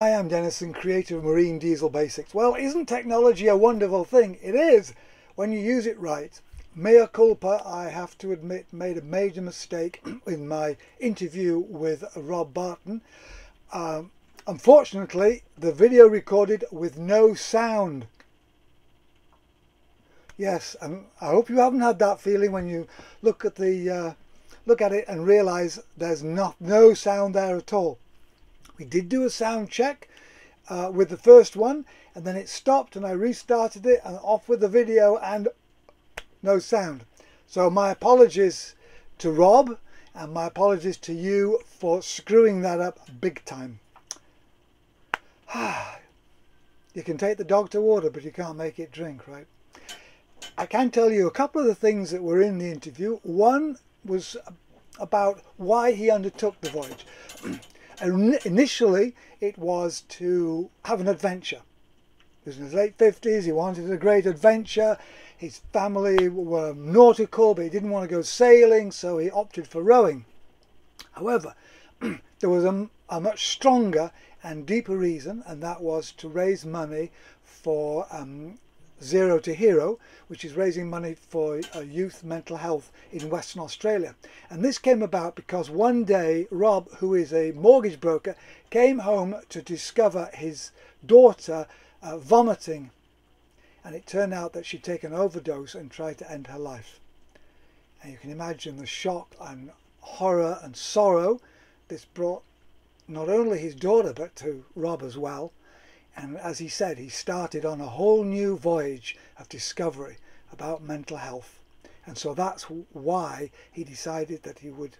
Hi, I'm Denison, creator of Marine Diesel Basics. Well, isn't technology a wonderful thing? It is, when you use it right. Mea culpa, I have to admit, made a major mistake in my interview with Rob Barton. Unfortunately, the video recorded with no sound. Yes, and I hope you haven't had that feeling when you look at it and realise there's no sound there at all. We did do a sound check with the first one, and then it stopped and I restarted it and off with the video and no sound. So my apologies to Rob and my apologies to you for screwing that up big time. You can take the dog to water, but you can't make it drink, right? I can tell you a couple of the things that were in the interview. One was about why he undertook the voyage. Initially, it was to have an adventure. He was in his late 50s, he wanted a great adventure. His family were nautical, but he didn't want to go sailing, so he opted for rowing. However, there was a much stronger and deeper reason, and that was to raise money for Zero to Hero, which is raising money for youth mental health in Western Australia. And this came about because one day Rob, who is a mortgage broker, came home to discover his daughter vomiting, and it turned out that she'd taken an overdose and tried to end her life. And you can imagine the shock and horror and sorrow this brought not only his daughter but to Rob as well. And as he said, he started on a whole new voyage of discovery about mental health. And so that's why he decided that he would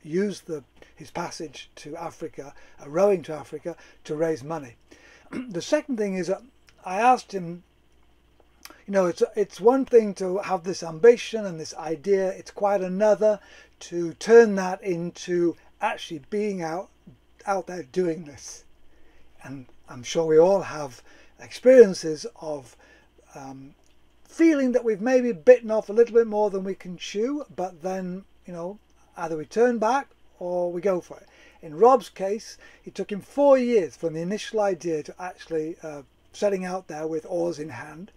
use his passage to Africa, rowing to Africa, to raise money. The second thing is that I asked him, you know, it's one thing to have this ambition and this idea, it's quite another to turn that into actually being out there doing this. And I'm sure we all have experiences of feeling that we've maybe bitten off a little bit more than we can chew, but then, you know, either we turn back or we go for it. In Rob's case, it took him 4 years from the initial idea to actually setting out there with oars in hand.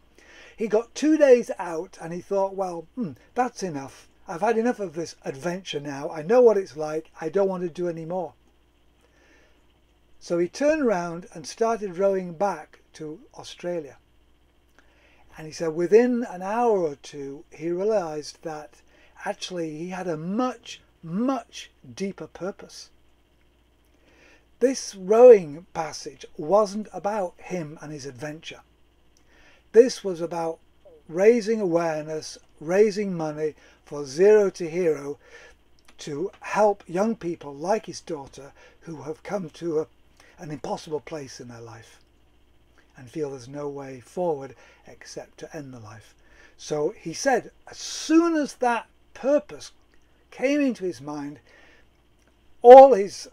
He got 2 days out and he thought, well, that's enough. I've had enough of this adventure now. I know what it's like. I don't want to do any more. So he turned around and started rowing back to Australia. And he said within an hour or two, he realized that actually he had a much, much deeper purpose. This rowing passage wasn't about him and his adventure. This was about raising awareness, raising money for Zero to Hero to help young people like his daughter who have come to an impossible place in their life and feel there's no way forward except to end the life. So he said as soon as that purpose came into his mind, all his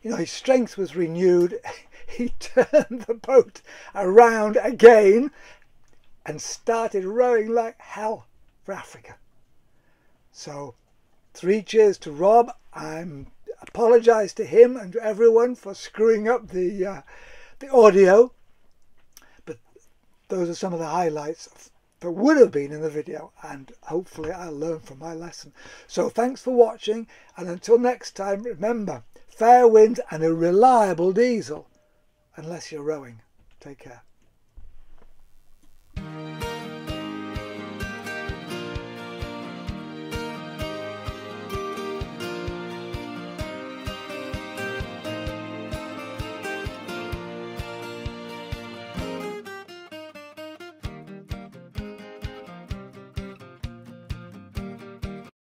his strength was renewed. He turned the boat around again and started rowing like hell for Africa. So 3 cheers to Rob. I'm apologise to him and to everyone for screwing up the audio, but those are some of the highlights that would have been in the video, and hopefully I'll learn from my lesson. So thanks for watching, and until next time, remember, fair wind and a reliable diesel, unless you're rowing. Take care.